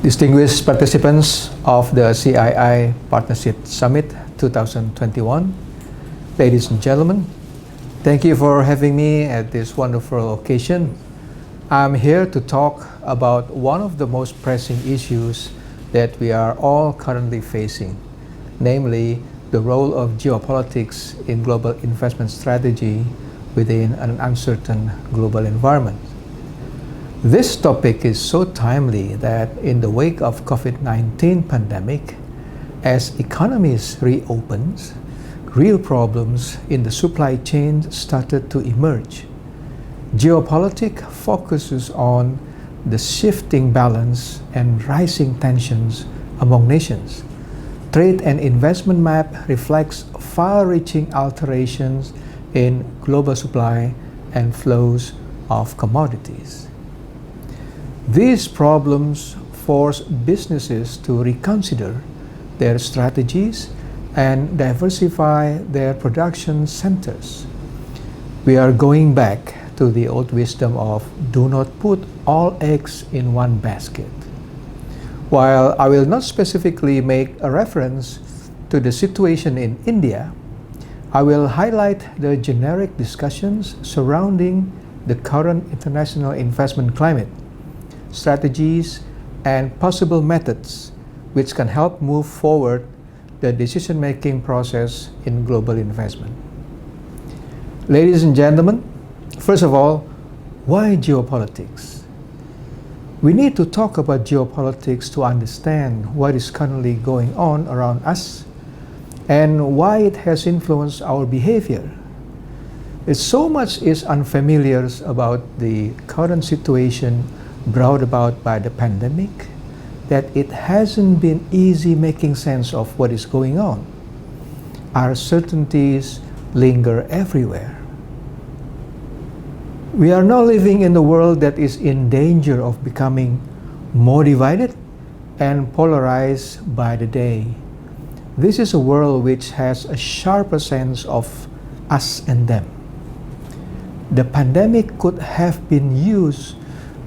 Distinguished participants of the CII Partnership Summit 2021, ladies and gentlemen, thank you for having me at this wonderful occasion. I'm here to talk about one of the most pressing issues that we are all currently facing, namely the role of geopolitics in global investment strategy within an uncertain global environment. This topic is so timely that in the wake of COVID-19 pandemic, as economies reopened, real problems in the supply chain started to emerge. Geopolitics focuses on the shifting balance and rising tensions among nations. Trade and investment map reflects far-reaching alterations in global supply and flows of commodities. These problems force businesses to reconsider their strategies and diversify their production centers. We are going back to the old wisdom of do not put all eggs in one basket. While I will not specifically make a reference to the situation in India, I will highlight the generic discussions surrounding the current international investment climate, strategies, and possible methods which can help move forward the decision-making process in global investment. Ladies and gentlemen, first of all, why geopolitics? We need to talk about geopolitics to understand what is currently going on around us and why it has influenced our behavior. So much is unfamiliar about the current situation brought about by the pandemic that it hasn't been easy making sense of what is going on. Uncertainties linger everywhere. We are now living in a world that is in danger of becoming more divided and polarized by the day. This is a world which has a sharper sense of us and them. The pandemic could have been used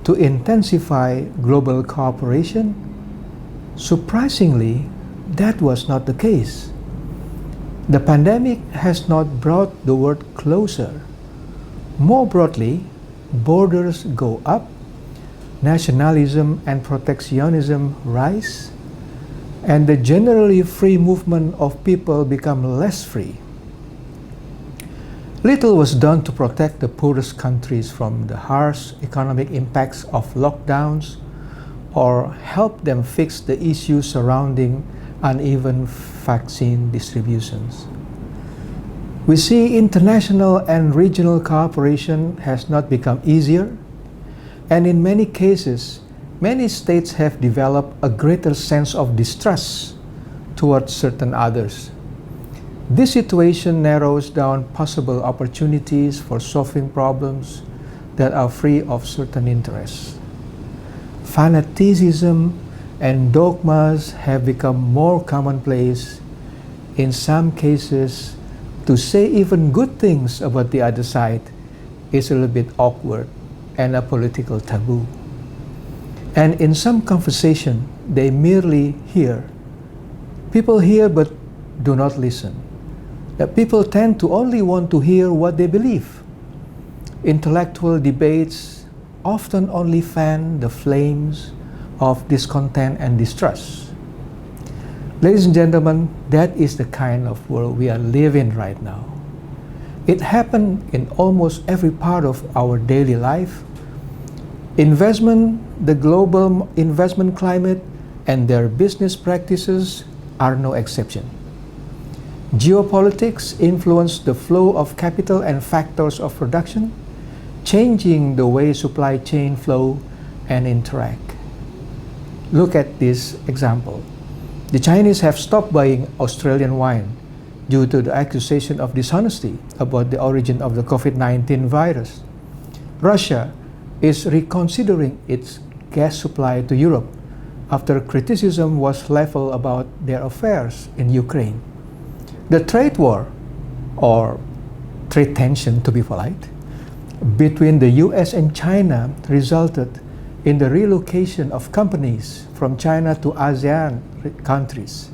to intensify global cooperation. Surprisingly, that was not the case. The pandemic has not brought the world closer. More broadly, borders go up, nationalism and protectionism rise, and the generally free movement of people become less free. Little was done to protect the poorest countries from the harsh economic impacts of lockdowns or help them fix the issues surrounding uneven vaccine distributions. We see international and regional cooperation has not become easier, and in many cases, many states have developed a greater sense of distrust towards certain others. This situation narrows down possible opportunities for solving problems that are free of certain interests. Fanaticism and dogmas have become more commonplace. In some cases, to say even good things about the other side is a little bit awkward and a political taboo. And in some conversation, they merely hear. People hear but do not listen. That people tend to only want to hear what they believe. Intellectual debates often only fan the flames of discontent and distrust. Ladies and gentlemen, that is the kind of world we are living right now. It happens in almost every part of our daily life. Investment, the global investment climate, and their business practices are no exception. Geopolitics influence the flow of capital and factors of production, changing the way supply chain flow and interact. Look at this example. The Chinese have stopped buying Australian wine due to the accusation of dishonesty about the origin of the COVID-19 virus. Russia is reconsidering its gas supply to Europe after criticism was leveled about their affairs in Ukraine. The trade war, or trade tension to be polite, between the US and China resulted in the relocation of companies from China to ASEAN countries.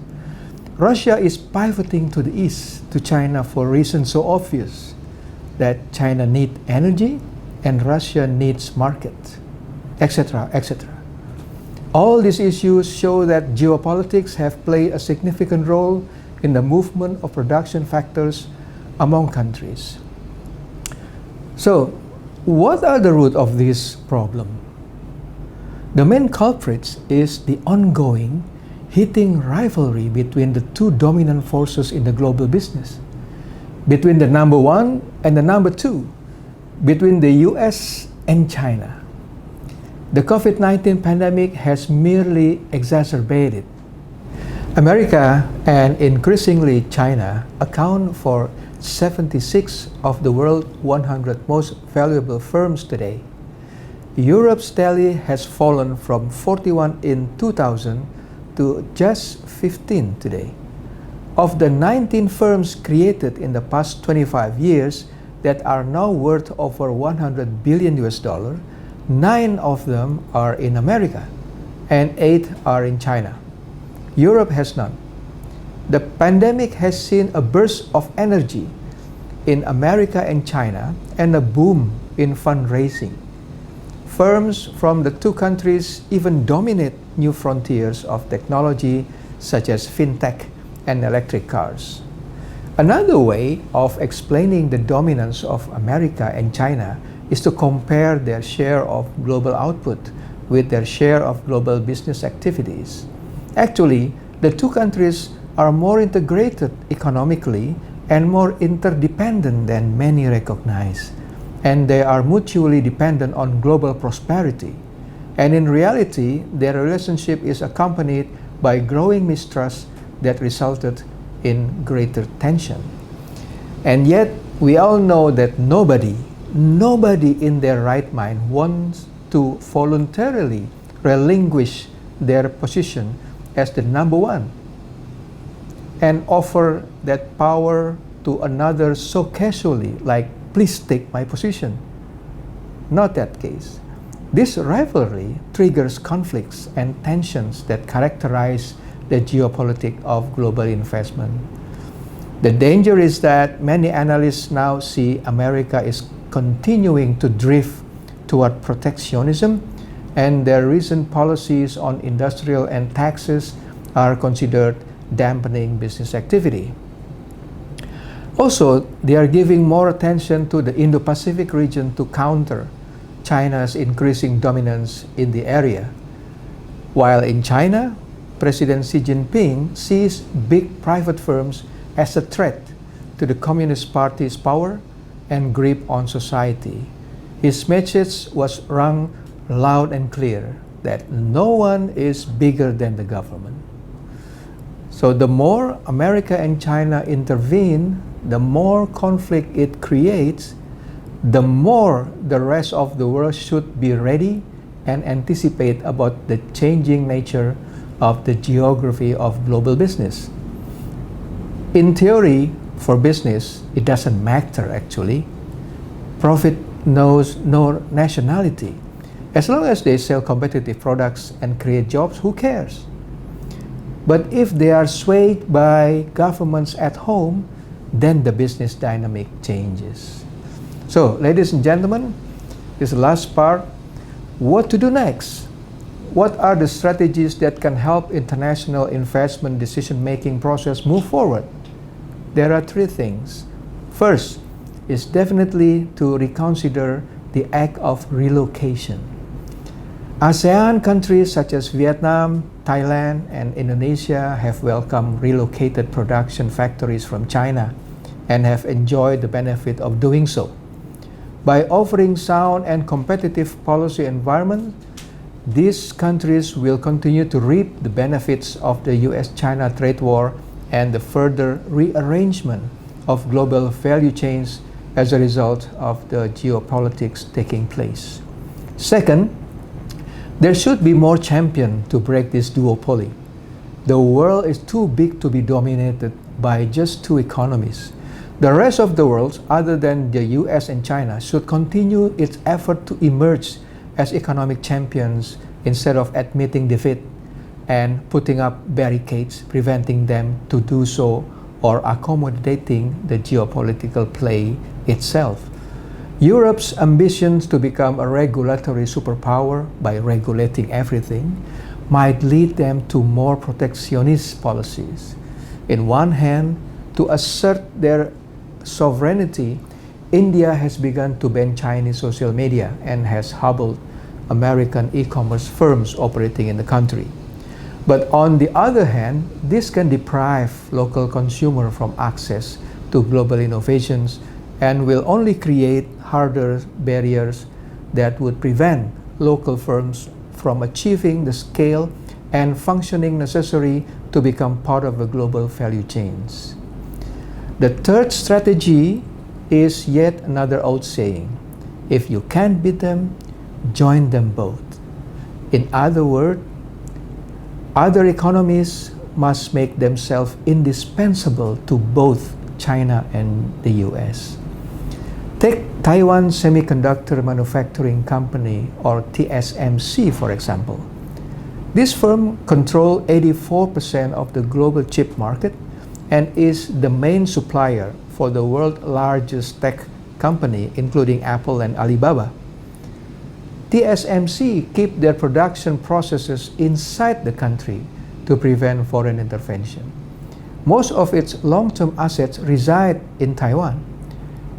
Russia is pivoting to the east to China for reasons so obvious that China needs energy and Russia needs market, etc., etc. All these issues show that geopolitics have played a significant role in the movement of production factors among countries. So, what are the root of this problem? The main culprit is the ongoing heating rivalry between the two dominant forces in the global business, between the number one and the number two, between the US and China. The COVID-19 pandemic has merely exacerbated. America and increasingly China account for 76 of the world's 100 most valuable firms today. Europe's tally has fallen from 41 in 2000 to just 15 today. Of the 19 firms created in the past 25 years that are now worth over 100 billion US dollar, 9 of them are in America and 8 are in China. Europe has none. The pandemic has seen a burst of energy in America and China and a boom in fundraising. Firms from the two countries even dominate new frontiers of technology such as fintech and electric cars. Another way of explaining the dominance of America and China is to compare their share of global output with their share of global business activities. Actually, the two countries are more integrated economically and more interdependent than many recognize, and they are mutually dependent on global prosperity. And in reality, their relationship is accompanied by growing mistrust that resulted in greater tension. And yet, we all know that nobody in their right mind wants to voluntarily relinquish their position as the number one and offer that power to another so casually, like, please take my position. Not that case. This rivalry triggers conflicts and tensions that characterize the geopolitics of global investment. The danger is that many analysts now see America is continuing to drift toward protectionism, and their recent policies on industrial and taxes are considered dampening business activity. Also, they are giving more attention to the Indo-Pacific region to counter China's increasing dominance in the area. While in China, President Xi Jinping sees big private firms as a threat to the Communist Party's power and grip on society. His message was rung loud and clear that no one is bigger than the government. So the more America and China intervene, the more conflict it creates, the more the rest of the world should be ready and anticipate about the changing nature of the geography of global business. In theory, for business, it doesn't matter actually. Profit knows no nationality. As long as they sell competitive products and create jobs, who cares? But if they are swayed by governments at home, then the business dynamic changes. So, ladies and gentlemen, this last part, what to do next? What are the strategies that can help international investment decision-making process move forward? There are 3 things. First is definitely to reconsider the act of relocation. ASEAN countries such as Vietnam, Thailand, and Indonesia have welcomed relocated production factories from China and have enjoyed the benefit of doing so. By offering sound and competitive policy environment, these countries will continue to reap the benefits of the US-China trade war and the further rearrangement of global value chains as a result of the geopolitics taking place. Second, there should be more champion to break this duopoly. The world is too big to be dominated by just 2 economies. The rest of the world, other than the US and China, should continue its effort to emerge as economic champions instead of admitting defeat and putting up barricades, preventing them to do so or accommodating the geopolitical play itself. Europe's ambitions to become a regulatory superpower by regulating everything might lead them to more protectionist policies. In one hand, to assert their sovereignty, India has begun to ban Chinese social media and has hobbled American e-commerce firms operating in the country. But on the other hand, this can deprive local consumers from access to global innovations and will only create harder barriers that would prevent local firms from achieving the scale and functioning necessary to become part of the global value chains. The third strategy is yet another old saying: if you can't beat them, join them both. In other words, other economies must make themselves indispensable to both China and the US. Take Taiwan Semiconductor Manufacturing Company, or TSMC, for example. This firm controls 84% of the global chip market and is the main supplier for the world's largest tech company, including Apple and Alibaba. TSMC keep their production processes inside the country to prevent foreign intervention. Most of its long-term assets reside in Taiwan,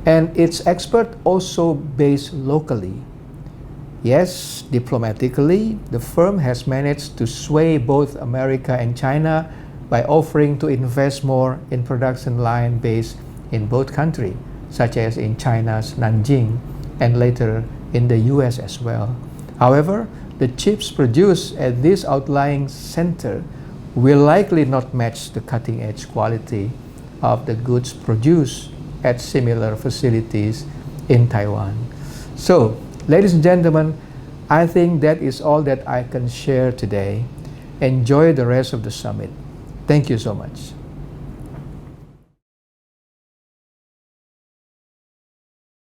and its experts also based locally. Yes, diplomatically, the firm has managed to sway both America and China by offering to invest more in production line based in both countries, such as in China's Nanjing and later in the US as well. However, the chips produced at this outlying center will likely not match the cutting-edge quality of the goods produced at similar facilities in Taiwan. So, ladies and gentlemen, I think that is all that I can share today. Enjoy the rest of the summit. Thank you so much.